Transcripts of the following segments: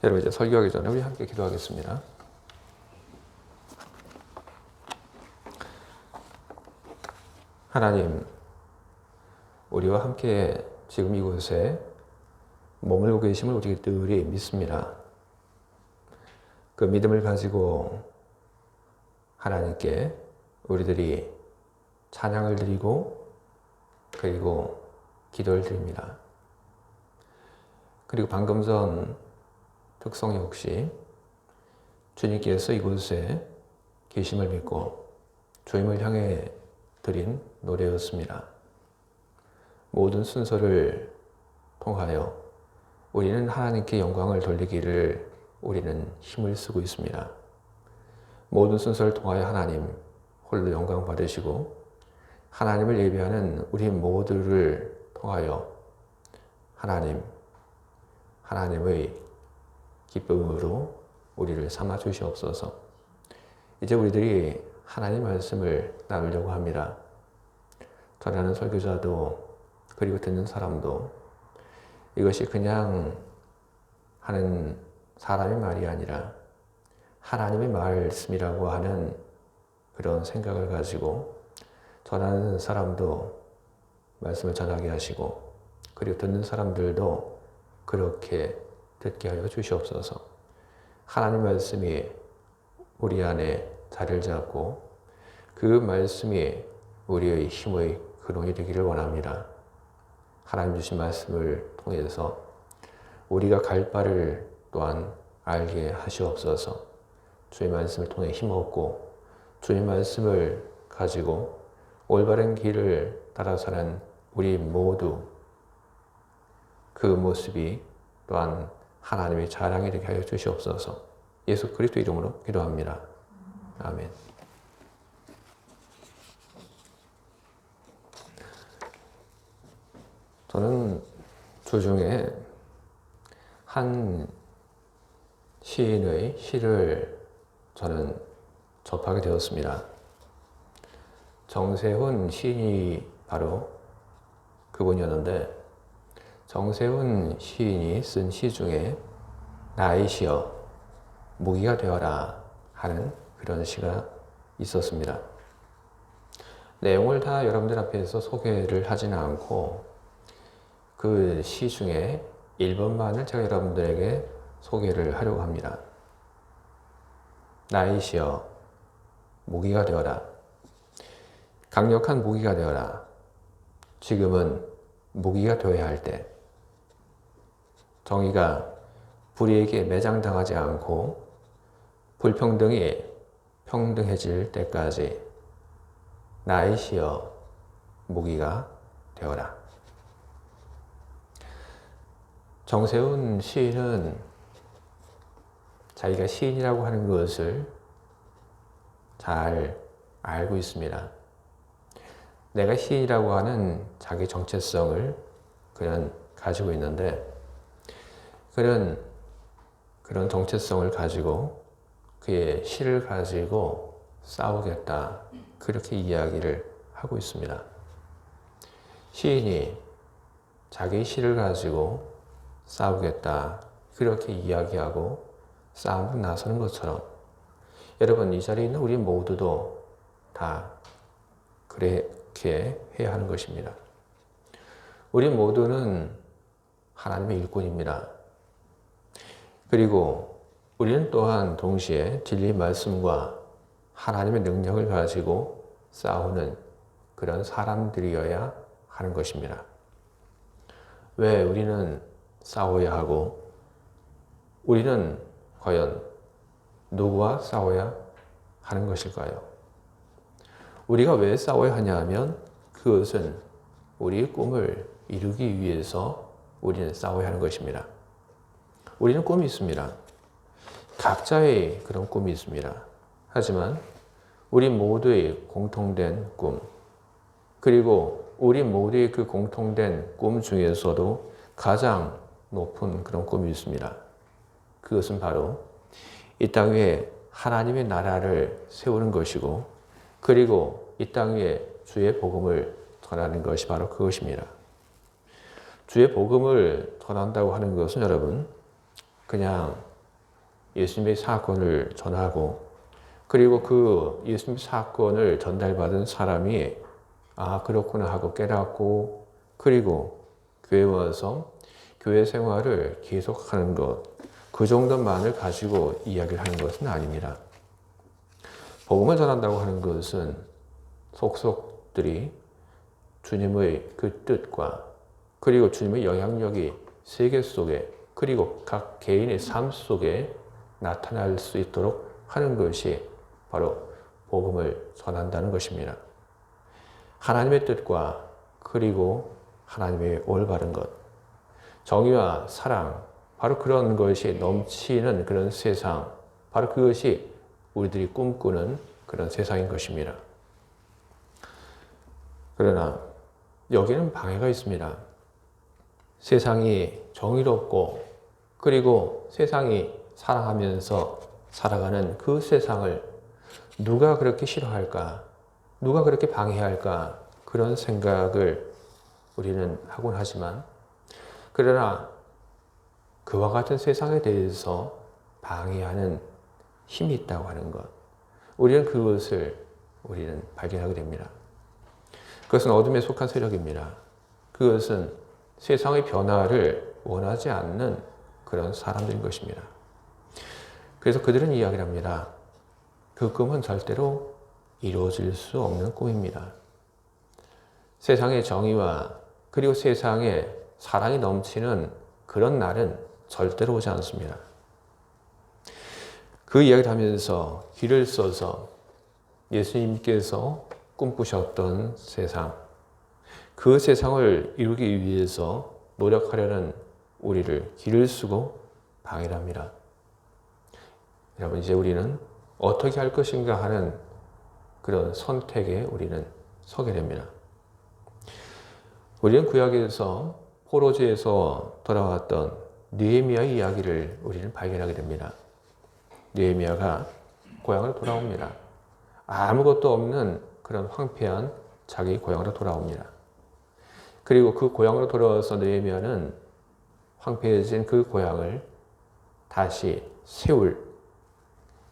여러분 이제 설교하기 전에 우리 함께 기도하겠습니다. 하나님, 우리와 함께 지금 이곳에 머물고 계심을 우리들이 믿습니다. 그 믿음을 가지고 하나님께 우리들이 찬양을 드리고 그리고 기도를 드립니다. 그리고 방금 전 특성이 혹시 주님께서 이곳에 계심을 믿고 주님을 향해 드린 노래였습니다. 모든 순서를 통하여 우리는 하나님께 영광을 돌리기를 우리는 힘을 쓰고 있습니다. 모든 순서를 통하여 하나님 홀로 영광 받으시고 하나님을 예배하는 우리 모두를 통하여 하나님의 기쁨으로 우리를 삼아 주시옵소서. 이제 우리들이 하나님 말씀을 나누려고 합니다. 전하는 설교자도 그리고 듣는 사람도 이것이 그냥 하는 사람의 말이 아니라 하나님의 말씀이라고 하는 그런 생각을 가지고 전하는 사람도 말씀을 전하게 하시고 그리고 듣는 사람들도 그렇게 듣게 하여 주시옵소서. 하나님 말씀이 우리 안에 자리를 잡고 그 말씀이 우리의 힘의 근원이 되기를 원합니다. 하나님 주신 말씀을 통해서 우리가 갈 바를 또한 알게 하시옵소서. 주의 말씀을 통해 힘없고 주의 말씀을 가지고 올바른 길을 따라 사는 우리 모두 그 모습이 또한 하나님의 자랑이 되게 하여 주시옵소서. 예수 그리스도 이름으로 기도합니다. 아멘. 저는 주중에 한 시인의 시를 저는 접하게 되었습니다. 정세훈 시인이 바로 그분이었는데 정세훈 시인이 쓴 시 중에 나의 시여 무기가 되어라 하는 그런 시가 있었습니다. 내용을 다 여러분들 앞에서 소개를 하지는 않고 그 시 중에 1번만을 제가 여러분들에게 소개를 하려고 합니다. 나의 시여 무기가 되어라. 강력한 무기가 되어라. 지금은 무기가 되어야 할 때. 정의가 불의에게 매장당하지 않고 불평등이 평등해질 때까지 나의 시여 무기가 되어라. 정세훈 시인은 자기가 시인이라고 하는 것을 잘 알고 있습니다. 내가 시인이라고 하는 자기 정체성을 그는 가지고 있는데 그런 정체성을 가지고 그의 시를 가지고 싸우겠다 그렇게 이야기를 하고 있습니다. 시인이 자기 시를 가지고 싸우겠다 그렇게 이야기하고 싸움을 나서는 것처럼 여러분 이 자리에 있는 우리 모두도 다 그렇게 해야 하는 것입니다. 우리 모두는 하나님의 일꾼입니다. 그리고 우리는 또한 동시에 진리의 말씀과 하나님의 능력을 가지고 싸우는 그런 사람들이어야 하는 것입니다. 왜 우리는 싸워야 하고 우리는 과연 누구와 싸워야 하는 것일까요? 우리가 왜 싸워야 하냐 하면 그것은 우리의 꿈을 이루기 위해서 우리는 싸워야 하는 것입니다. 우리는 꿈이 있습니다. 각자의 그런 꿈이 있습니다. 하지만 우리 모두의 공통된 꿈, 그리고 우리 모두의 그 공통된 꿈 중에서도 가장 높은 그런 꿈이 있습니다. 그것은 바로 이 땅 위에 하나님의 나라를 세우는 것이고 그리고 이 땅 위에 주의 복음을 전하는 것이 바로 그것입니다. 주의 복음을 전한다고 하는 것은 여러분 그냥 예수님의 사건을 전하고 그리고 그 예수님의 사건을 전달받은 사람이 아 그렇구나 하고 깨닫고 그리고 교회 와서 교회 생활을 계속하는 것 그 정도만을 가지고 이야기를 하는 것은 아닙니다. 복음을 전한다고 하는 것은 속속들이 주님의 그 뜻과 그리고 주님의 영향력이 세계 속에 그리고 각 개인의 삶 속에 나타날 수 있도록 하는 것이 바로 복음을 전한다는 것입니다. 하나님의 뜻과 그리고 하나님의 올바른 것, 정의와 사랑, 바로 그런 것이 넘치는 그런 세상, 바로 그것이 우리들이 꿈꾸는 그런 세상인 것입니다. 그러나 여기는 방해가 있습니다. 세상이 정의롭고 그리고 세상이 사랑하면서 살아가는 그 세상을 누가 그렇게 싫어할까? 누가 그렇게 방해할까? 그런 생각을 우리는 하곤 하지만 그러나 그와 같은 세상에 대해서 방해하는 힘이 있다고 하는 것. 우리는 그것을 발견하게 됩니다. 그것은 어둠에 속한 세력입니다. 그것은 세상의 변화를 원하지 않는 그런 사람들인 것입니다. 그래서 그들은 이야기를 합니다. 그 꿈은 절대로 이루어질 수 없는 꿈입니다. 세상의 정의와 그리고 세상에 사랑이 넘치는 그런 날은 절대로 오지 않습니다. 그 이야기를 하면서 길을 써서 예수님께서 꿈꾸셨던 세상, 그 세상을 이루기 위해서 노력하려는 우리를 길을 쓰고 방해를 합니다. 여러분, 이제 우리는 어떻게 할 것인가 하는 그런 선택에 우리는 서게 됩니다. 우리는 구약에서 포로지에서 돌아왔던 느헤미야의 이야기를 우리는 발견하게 됩니다. 느헤미야가 고향으로 돌아옵니다. 아무것도 없는 그런 황폐한 자기 고향으로 돌아옵니다. 그리고 그 고향으로 돌아와서 느헤미야는 황폐해진 그 고향을 다시 세울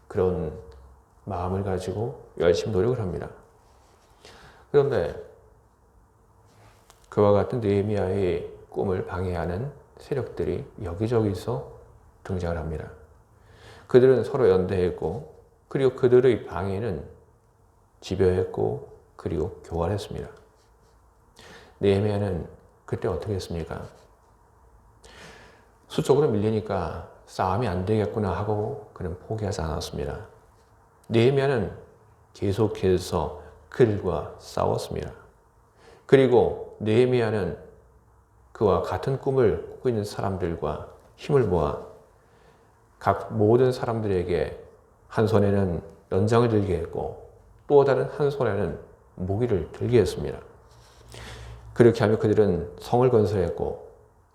그런 마음을 가지고 열심히 노력을 합니다. 그런데 그와 같은 느헤미야의 꿈을 방해하는 세력들이 여기저기서 등장을 합니다. 그들은 서로 연대했고 그리고 그들의 방해는 집요했고 그리고 교활했습니다. 느헤미야는 그때 어떻게 했습니까? 수적으로 밀리니까 싸움이 안 되겠구나 하고 그는 포기하지 않았습니다. 느헤미야는 계속해서 그들과 싸웠습니다. 그리고 느헤미야는 그와 같은 꿈을 꾸고 있는 사람들과 힘을 모아 각 모든 사람들에게 한 손에는 연장을 들게 했고 또 다른 한 손에는 무기를 들게 했습니다. 그렇게 하며 그들은 성을 건설했고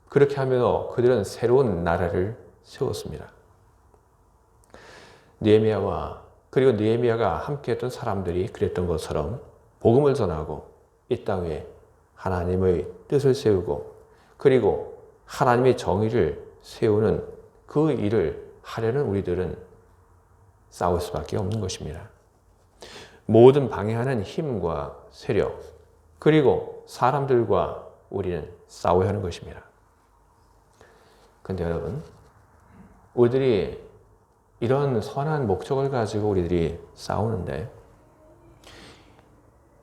그렇게 하며 그들은 새로운 나라를 세웠습니다. 느헤미야와 그리고 느헤미야가 함께했던 사람들이 그랬던 것처럼 복음을 전하고 이 땅에 하나님의 뜻을 세우고 그리고 하나님의 정의를 세우는 그 일을 하려는 우리들은 싸울 수밖에 없는 것입니다. 모든 방해하는 힘과 세력 그리고 사람들과 우리는 싸워야 하는 것입니다. 그런데 여러분, 우리들이 이런 선한 목적을 가지고 우리들이 싸우는데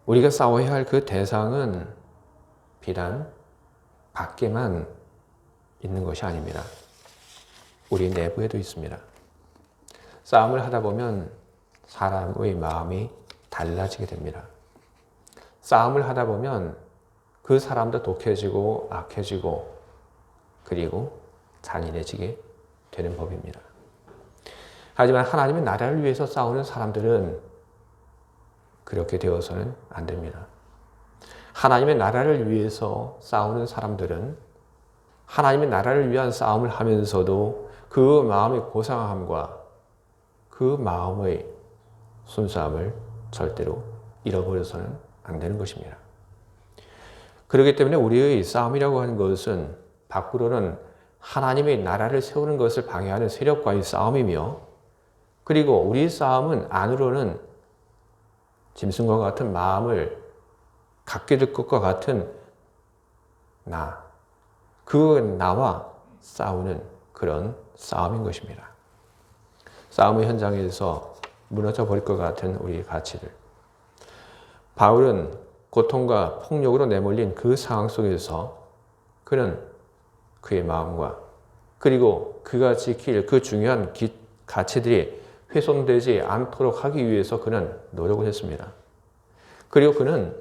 우리가 싸워야 할 그 대상은 비단 밖에만 있는 것이 아닙니다. 우리 내부에도 있습니다. 싸움을 하다 보면 사람의 마음이 달라지게 됩니다. 싸움을 하다 보면 그 사람도 독해지고 악해지고 그리고 잔인해지게 되는 법입니다. 하지만 하나님의 나라를 위해서 싸우는 사람들은 그렇게 되어서는 안 됩니다. 하나님의 나라를 위해서 싸우는 사람들은 하나님의 나라를 위한 싸움을 하면서도 그 마음의 고상함과 그 마음의 순수함을 절대로 잃어버려서는 안 되는 것입니다. 그렇기 때문에 우리의 싸움이라고 하는 것은 밖으로는 하나님의 나라를 세우는 것을 방해하는 세력과의 싸움이며, 그리고 우리 싸움은 안으로는 짐승과 같은 마음을 갖게 될 것과 같은 그 나와 싸우는 그런 싸움인 것입니다. 싸움의 현장에서 무너져 버릴 것 같은 우리의 가치들. 바울은 고통과 폭력으로 내몰린 그 상황 속에서 그는 그의 마음과 그리고 그가 지킬 그 중요한 가치들이 훼손되지 않도록 하기 위해서 그는 노력을 했습니다. 그리고 그는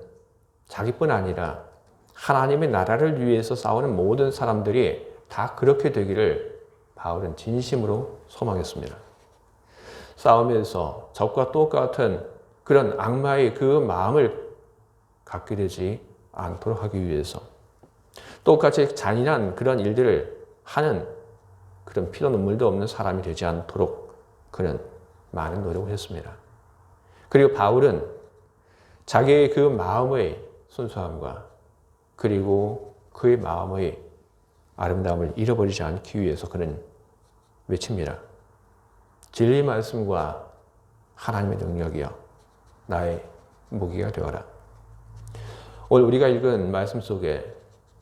자기뿐 아니라 하나님의 나라를 위해서 싸우는 모든 사람들이 다 그렇게 되기를 바울은 진심으로 소망했습니다. 싸움에서 적과 똑같은 그런 악마의 그 마음을 갖게 되지 않도록 하기 위해서, 똑같이 잔인한 그런 일들을 하는 그런 피도 눈물도 없는 사람이 되지 않도록 그는 많은 노력을 했습니다. 그리고 바울은 자기의 그 마음의 순수함과 그리고 그의 마음의 아름다움을 잃어버리지 않기 위해서 그는 외칩니다. 진리의 말씀과 하나님의 능력이여 나의 무기가 되어라. 오늘 우리가 읽은 말씀 속에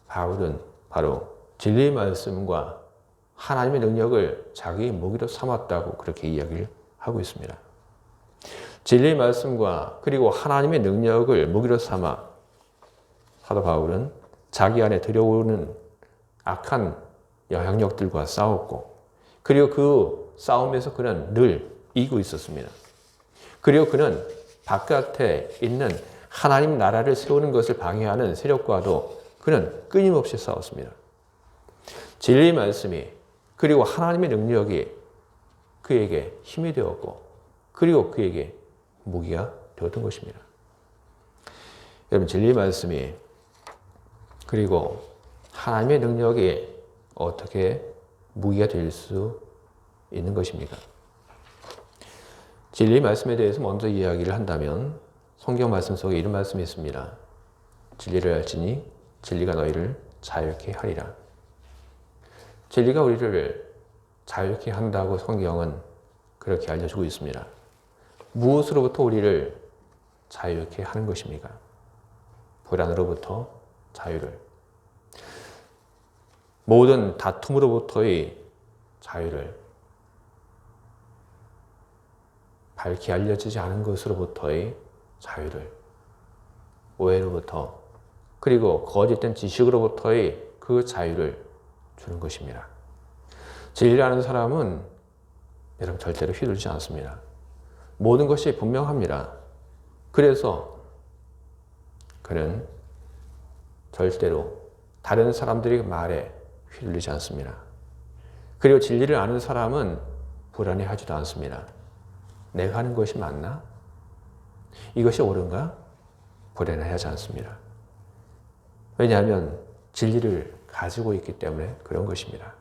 바울은 바로 진리의 말씀과 하나님의 능력을 자기의 무기로 삼았다고 그렇게 이야기를 하고 있습니다. 진리의 말씀과 그리고 하나님의 능력을 무기로 삼아 사도 바울은 자기 안에 들여오는 악한 영향력들과 싸웠고, 그리고 그 싸움에서 그는 늘 이기고 있었습니다. 그리고 그는 바깥에 있는 하나님 나라를 세우는 것을 방해하는 세력과도 그는 끊임없이 싸웠습니다. 진리의 말씀이 그리고 하나님의 능력이 그에게 힘이 되었고, 그리고 그에게 무기가 되었던 것입니다. 여러분, 진리의 말씀이 그리고 하나님의 능력이 어떻게 무기가 될 수 있는 것입니까? 진리의 말씀에 대해서 먼저 이야기를 한다면 성경 말씀 속에 이런 말씀이 있습니다. 진리를 알지니 진리가 너희를 자유케 하리라. 진리가 우리를 자유케 한다고 성경은 그렇게 알려주고 있습니다. 무엇으로부터 우리를 자유케 하는 것입니까? 불안으로부터 자유를, 모든 다툼으로부터의 자유를, 밝히 알려지지 않은 것으로부터의 자유를, 오해로부터 그리고 거짓된 지식으로부터의 그 자유를 주는 것입니다. 진리를 아는 사람은 여러분 절대로 휘둘리지 않습니다. 모든 것이 분명합니다. 그래서 그는 절대로 다른 사람들의 말에 휘둘리지 않습니다. 그리고 진리를 아는 사람은 불안해하지도 않습니다. 내가 하는 것이 맞나? 이것이 옳은가? 불안해하지 않습니다. 왜냐하면 진리를 가지고 있기 때문에 그런 것입니다.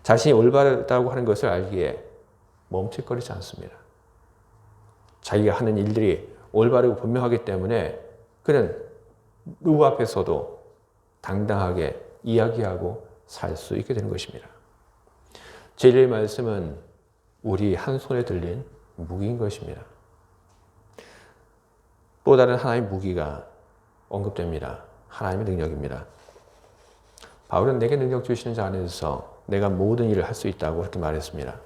자신이 올바르다고 하는 것을 알기에 멈칫거리지 않습니다. 자기가 하는 일들이 올바르고 분명하기 때문에 그는 누구 앞에서도 당당하게 이야기하고 살 수 있게 되는 것입니다. 진리의 말씀은 우리 한 손에 들린 무기인 것입니다. 또 다른 하나의 무기가 언급됩니다. 하나님의 능력입니다. 바울은 내게 능력 주시는 자 안에서 내가 모든 일을 할 수 있다고 그렇게 말했습니다.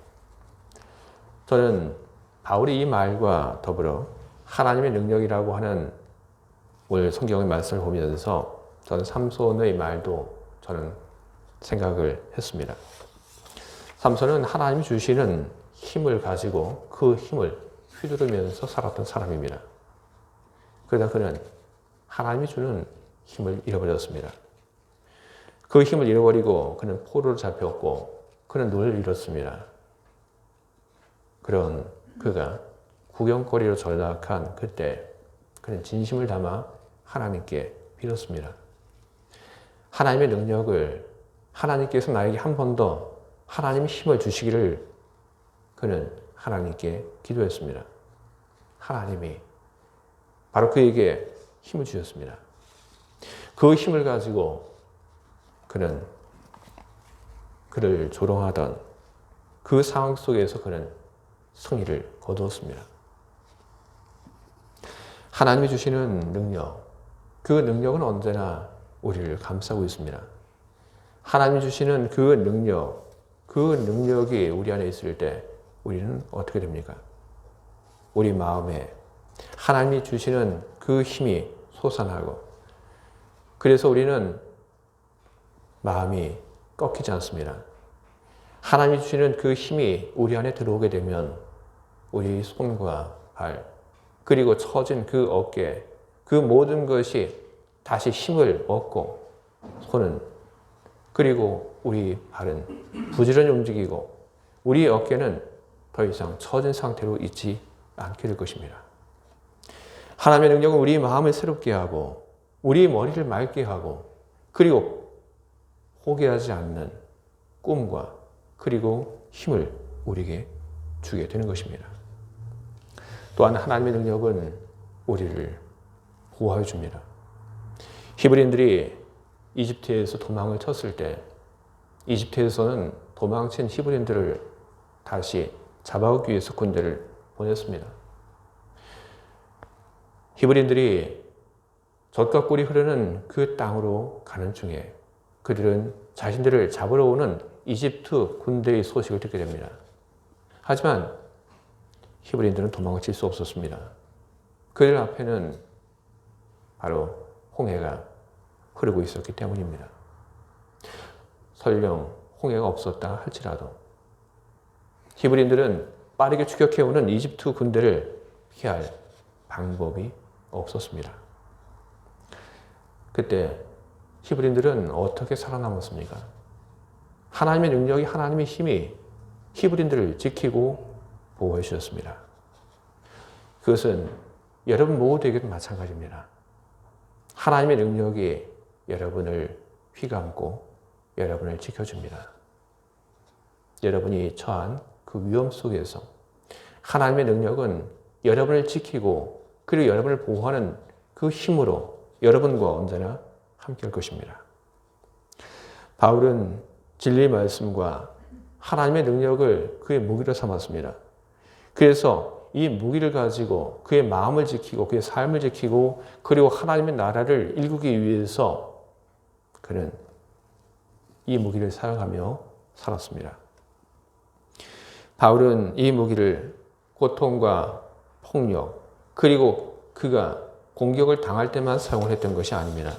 저는 바울이 이 말과 더불어 하나님의 능력이라고 하는 오늘 성경의 말씀을 보면서 저는 삼손의 말도 저는 생각을 했습니다. 삼손은 하나님이 주시는 힘을 가지고 그 힘을 휘두르면서 살았던 사람입니다. 그러다 그는 하나님이 주는 힘을 잃어버렸습니다. 그 힘을 잃어버리고 그는 포로로 잡혔고 그는 눈을 잃었습니다. 그런 그가 구경거리로 전락한 그때 그는 진심을 담아 하나님께 빌었습니다. 하나님의 능력을, 하나님께서 나에게 한 번 더 하나님의 힘을 주시기를 그는 하나님께 기도했습니다. 하나님이 바로 그에게 힘을 주셨습니다. 그 힘을 가지고 그는 그를 조롱하던 그 상황 속에서 그는 승리를 거두었습니다. 하나님이 주시는 능력, 그 능력은 언제나 우리를 감싸고 있습니다. 하나님이 주시는 그 능력이 우리 안에 있을 때 우리는 어떻게 됩니까? 우리 마음에 하나님이 주시는 그 힘이 솟아나고, 그래서 우리는 마음이 꺾이지 않습니다. 하나님이 주시는 그 힘이 우리 안에 들어오게 되면 우리 손과 발, 그리고 처진 그 어깨, 그 모든 것이 다시 힘을 얻고, 손은, 그리고 우리 발은 부지런히 움직이고, 우리 어깨는 더 이상 처진 상태로 있지 않게 될 것입니다. 하나님의 능력은 우리 마음을 새롭게 하고, 우리 머리를 맑게 하고, 그리고 포기하지 않는 꿈과 그리고 힘을 우리에게 주게 되는 것입니다. 또한 하나님의 능력은 우리를 보호해 줍니다. 히브리인들이 이집트에서 도망을 쳤을 때 이집트에서는 도망친 히브리인들을 다시 잡아오기 위해서 군대를 보냈습니다. 히브리인들이 젖과 꿀이 흐르는 그 땅으로 가는 중에 그들은 자신들을 잡으러 오는 이집트 군대의 소식을 듣게 됩니다. 하지만 히브리인들은 도망칠 수 없었습니다. 그들 앞에는 바로 홍해가 흐르고 있었기 때문입니다. 설령 홍해가 없었다 할지라도 히브리인들은 빠르게 추격해오는 이집트 군대를 피할 방법이 없었습니다. 그때 히브리인들은 어떻게 살아남았습니까? 하나님의 능력이, 하나님의 힘이 히브리인들을 지키고 보호해 주셨습니다. 그것은 여러분 모두에게도 마찬가지입니다. 하나님의 능력이 여러분을 휘감고 여러분을 지켜줍니다. 여러분이 처한 그 위험 속에서 하나님의 능력은 여러분을 지키고 그리고 여러분을 보호하는 그 힘으로 여러분과 언제나 함께 할 것입니다. 바울은 진리의 말씀과 하나님의 능력을 그의 무기로 삼았습니다. 그래서 이 무기를 가지고 그의 마음을 지키고 그의 삶을 지키고 그리고 하나님의 나라를 일구기 위해서 그는 이 무기를 사용하며 살았습니다. 바울은 이 무기를 고통과 폭력 그리고 그가 공격을 당할 때만 사용을 했던 것이 아닙니다.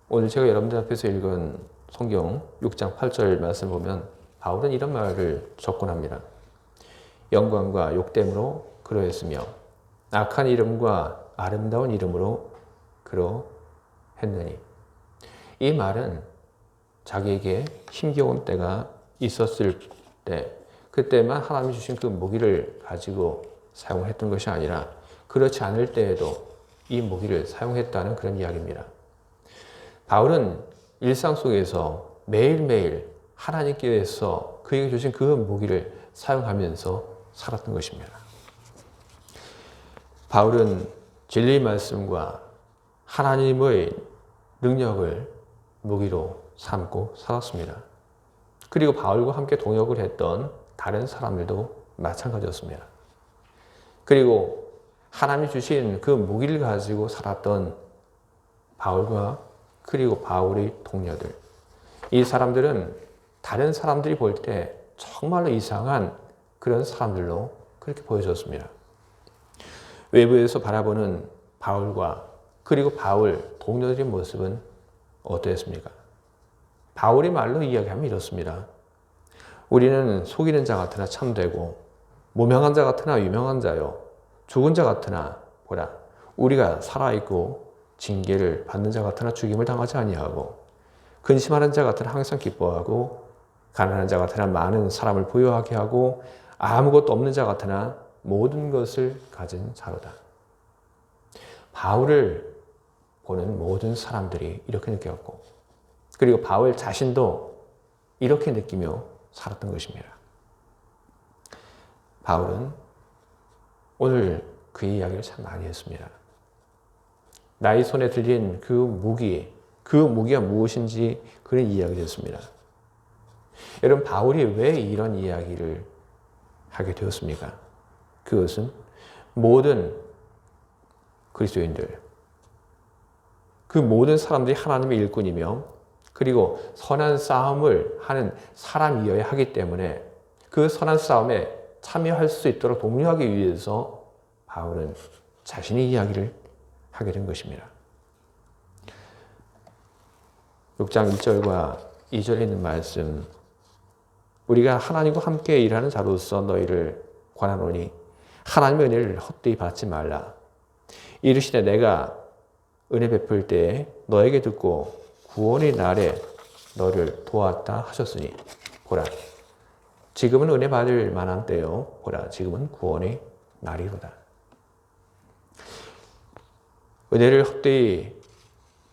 오늘 제가 여러분들 앞에서 읽은 성경 6장 8절 말씀을 보면 바울은 이런 말을 접근합니다. 영광과 욕됨으로 그러했으며 악한 이름과 아름다운 이름으로 그러했느니. 이 말은 자기에게 힘겨운 때가 있었을 때 그때만 하나님이 주신 그 무기를 가지고 사용했던 것이 아니라 그렇지 않을 때에도 이 무기를 사용했다는 그런 이야기입니다. 바울은 일상 속에서 매일매일 하나님께서 그에게 주신 그 무기를 사용하면서 살았던 것입니다. 바울은 진리의 말씀과 하나님의 능력을 무기로 삼고 살았습니다. 그리고 바울과 함께 동역을 했던 다른 사람들도 마찬가지였습니다. 그리고 하나님이 주신 그 무기를 가지고 살았던 바울과 그리고 바울의 동료들, 이 사람들은 다른 사람들이 볼 때 정말로 이상한 그런 사람들로 그렇게 보여졌습니다. 외부에서 바라보는 바울과 그리고 바울 동료들의 모습은 어떠했습니까? 바울의 말로 이야기하면 이렇습니다. 우리는 속이는 자 같으나 참되고 무명한 자 같으나 유명한 자요 죽은 자 같으나 보라 우리가 살아있고 징계를 받는 자 같으나 죽임을 당하지 아니하고 근심하는 자 같으나 항상 기뻐하고 가난한 자 같으나 많은 사람을 부유하게 하고 아무것도 없는 자 같으나 모든 것을 가진 자로다. 바울을 보는 모든 사람들이 이렇게 느꼈고 그리고 바울 자신도 이렇게 느끼며 살았던 것입니다. 바울은 오늘 그의 이야기를 참 많이 했습니다. 나의 손에 들린 그 무기가 무엇인지 그런 이야기를 했습니다. 여러분, 바울이 왜 이런 이야기를 하게 되었습니까? 그것은 모든 그리스도인들, 그 모든 사람들이 하나님의 일꾼이며 그리고 선한 싸움을 하는 사람이어야 하기 때문에 그 선한 싸움에 참여할 수 있도록 독려하기 위해서 바울은 자신의 이야기를 하게 된 것입니다. 6장 1절과 2절에 있는 말씀, 우리가 하나님과 함께 일하는 자로서 너희를 권하노니 하나님의 은혜를 헛되이 받지 말라. 이르시되 내가 은혜 베풀 때에 너에게 듣고 구원의 날에 너를 도왔다 하셨으니 보라, 지금은 은혜 받을 만한 때요, 보라, 지금은 구원의 날이로다. 은혜를 헛되이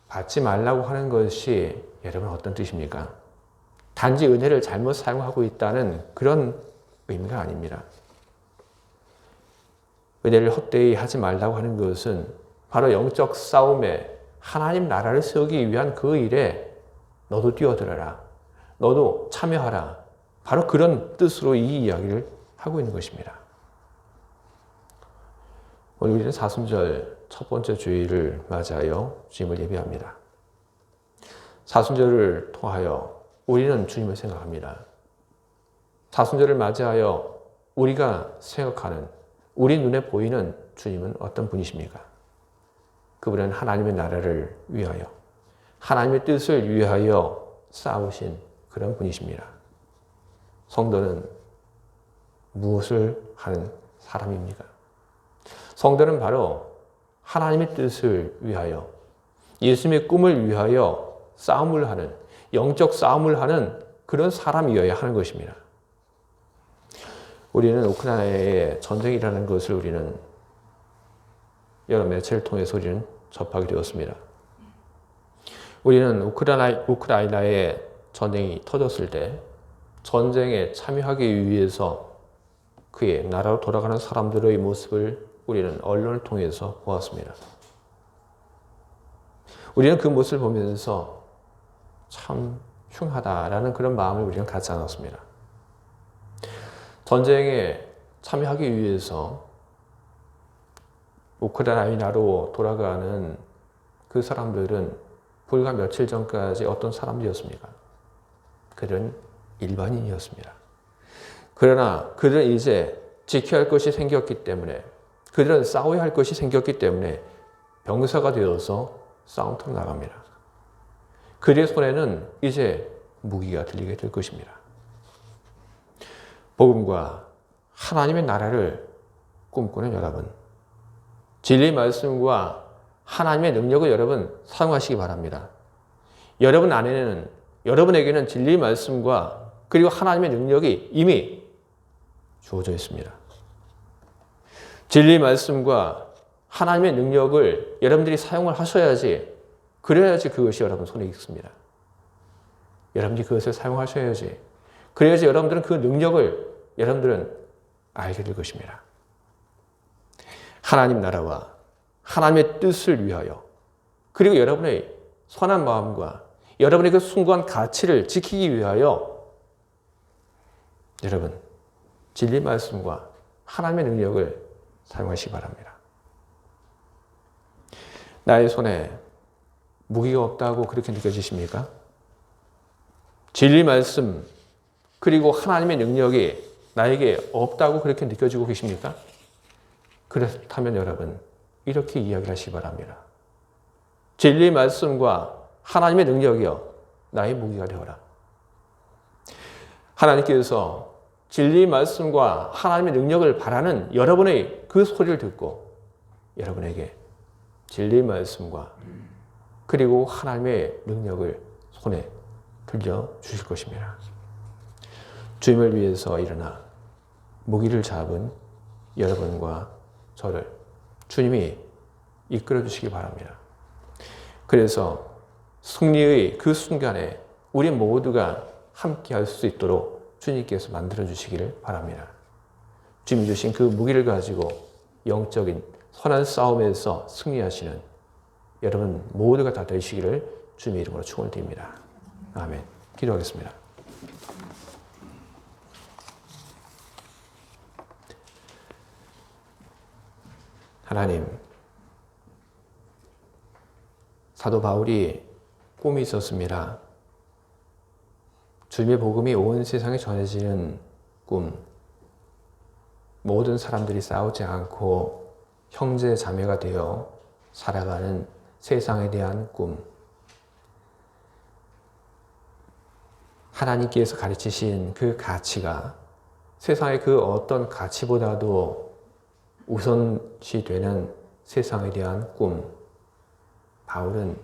받지 말라고 하는 것이 여러분 어떤 뜻입니까? 단지 은혜를 잘못 사용하고 있다는 그런 의미가 아닙니다. 은혜를 헛되이 하지 말라고 하는 것은 바로 영적 싸움에 하나님 나라를 세우기 위한 그 일에 너도 뛰어들어라, 너도 참여하라, 바로 그런 뜻으로 이 이야기를 하고 있는 것입니다. 오늘 우리는 사순절 첫 번째 주일을 맞이하여 주님을 예배합니다. 사순절을 통하여 우리는 주님을 생각합니다. 사순절을 맞이하여 우리가 생각하는, 우리 눈에 보이는 주님은 어떤 분이십니까? 그분은 하나님의 나라를 위하여, 하나님의 뜻을 위하여 싸우신 그런 분이십니다. 성도는 무엇을 하는 사람입니까? 성도는 바로 하나님의 뜻을 위하여, 예수님의 꿈을 위하여 싸움을 하는, 영적 싸움을 하는 그런 사람이어야 하는 것입니다. 우리는 우크라이나에 전쟁이 일어나는 것을 우리는 여러 매체를 통해서 우리는 접하게 되었습니다. 우리는 우크라이나에 전쟁이 터졌을 때 전쟁에 참여하기 위해서 그의 나라로 돌아가는 사람들의 모습을 우리는 언론을 통해서 보았습니다. 우리는 그 모습을 보면서 참 흉하다라는 그런 마음을 우리는 갖지 않았습니다. 전쟁에 참여하기 위해서 우크라이나로 돌아가는 그 사람들은 불과 며칠 전까지 어떤 사람들이었습니까? 그들은 일반인이었습니다. 그러나 그들은 이제 지켜야 할 것이 생겼기 때문에, 그들은 싸워야 할 것이 생겼기 때문에 병사가 되어서 싸움터로 나갑니다. 그들의 손에는 이제 무기가 들리게 될 것입니다. 복음과 하나님의 나라를 꿈꾸는 여러분, 진리의 말씀과 하나님의 능력을 여러분 사용하시기 바랍니다. 여러분 안에는, 여러분에게는 진리의 말씀과 그리고 하나님의 능력이 이미 주어져 있습니다. 진리의 말씀과 하나님의 능력을 여러분들이 사용을 하셔야지, 그래야지 그것이 여러분 손에 있습니다. 여러분들이 그것을 사용하셔야지, 그래야지 여러분들은 그 능력을 여러분들은 알게 될 것입니다. 하나님 나라와 하나님의 뜻을 위하여, 그리고 여러분의 선한 마음과 여러분의 그 숭고한 가치를 지키기 위하여 여러분 진리 말씀과 하나님의 능력을 사용하시기 바랍니다. 나의 손에 무기가 없다고 그렇게 느껴지십니까? 진리 말씀 그리고 하나님의 능력이 나에게 없다고 그렇게 느껴지고 계십니까? 그렇다면 여러분 이렇게 이야기하시기 바랍니다. 진리 말씀과 하나님의 능력이여 나의 무기가 되어라. 하나님께서 진리 말씀과 하나님의 능력을 바라는 여러분의 그 소리를 듣고 여러분에게 진리 말씀과 그리고 하나님의 능력을 손에 들려주실 것입니다. 주님을 위해서 일어나 무기를 잡은 여러분과 저를 주님이 이끌어 주시기 바랍니다. 그래서 승리의 그 순간에 우리 모두가 함께 할 수 있도록 주님께서 만들어 주시기를 바랍니다. 주님이 주신 그 무기를 가지고 영적인 선한 싸움에서 승리하시는 여러분 모두가 다 되시기를 주님의 이름으로 축원드립니다. 아멘. 기도하겠습니다. 하나님, 사도 바울이 꿈이 있었습니다. 주님의 복음이 온 세상에 전해지는 꿈, 모든 사람들이 싸우지 않고 형제 자매가 되어 살아가는 세상에 대한 꿈, 하나님께서 가르치신 그 가치가 세상의 그 어떤 가치보다도 우선시 되는 세상에 대한 꿈, 바울은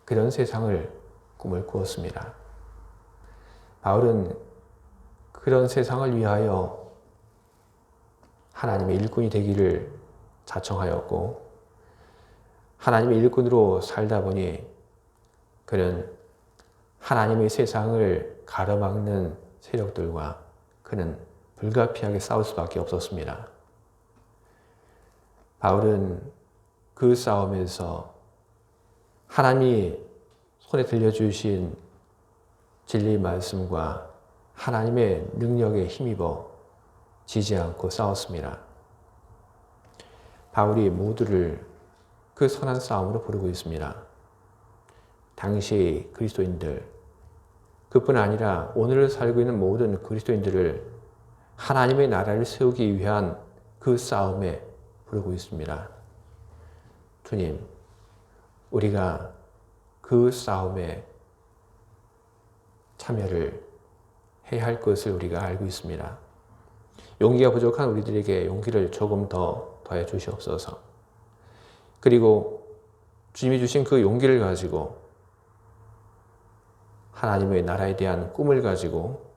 그런 세상을 꿈을 꾸었습니다. 바울은 그런 세상을 위하여 하나님의 일꾼이 되기를 자청하였고, 하나님의 일꾼으로 살다 보니 그는 하나님의 세상을 가로막는 세력들과 그는 불가피하게 싸울 수밖에 없었습니다. 바울은 그 싸움에서 하나님이 손에 들려주신 진리의 말씀과 하나님의 능력에 힘입어 지지 않고 싸웠습니다. 바울이 모두를 그 선한 싸움으로 부르고 있습니다. 당시 그리스도인들, 그뿐 아니라 오늘 살고 있는 모든 그리스도인들을 하나님의 나라를 세우기 위한 그 싸움에 부르고 있습니다. 주님, 우리가 그 싸움에 참여를 해야 할 것을 우리가 알고 있습니다. 용기가 부족한 우리들에게 용기를 조금 더 더해 주시옵소서. 그리고 주님이 주신 그 용기를 가지고 하나님의 나라에 대한 꿈을 가지고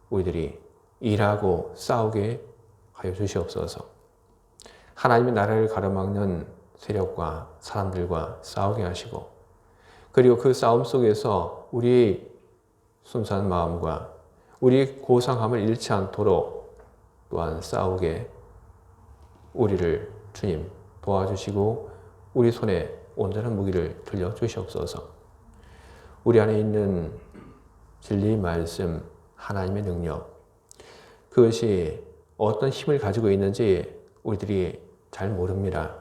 우리들이 일하고 싸우게 하여 주시옵소서. 하나님의 나라를 가로막는 세력과 사람들과 싸우게 하시고, 그리고 그 싸움 속에서 우리의 순수한 마음과 우리의 고상함을 잃지 않도록 또한 싸우게 우리를 주님 도와주시고 우리 손에 온전한 무기를 들려주시옵소서. 우리 안에 있는 진리의 말씀, 하나님의 능력, 그것이 어떤 힘을 가지고 있는지 우리들이 잘 모릅니다.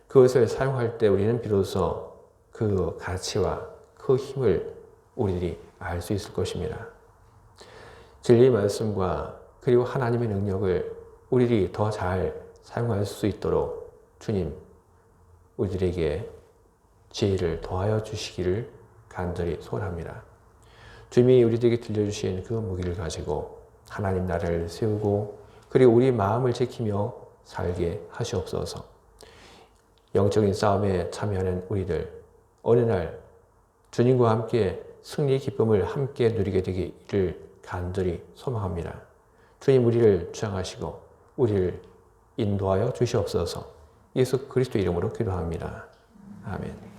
그것을 사용할 때 우리는 비로소 그 가치와 그 힘을 우리들이 알 수 있을 것입니다. 진리의 말씀과 그리고 하나님의 능력을 우리들이 더 잘 사용할 수 있도록 주님, 우리들에게 지혜를 더하여 주시기를 간절히 소원합니다. 주님이 우리들에게 들려주신 그 무기를 가지고 하나님 나라를 세우고 그리고 우리 마음을 지키며 살게 하시옵소서. 영적인 싸움에 참여하는 우리들, 어느 날 주님과 함께 승리의 기쁨을 함께 누리게 되기를 간절히 소망합니다. 주님, 우리를 주장하시고 우리를 인도하여 주시옵소서. 예수 그리스도 이름으로 기도합니다. 아멘.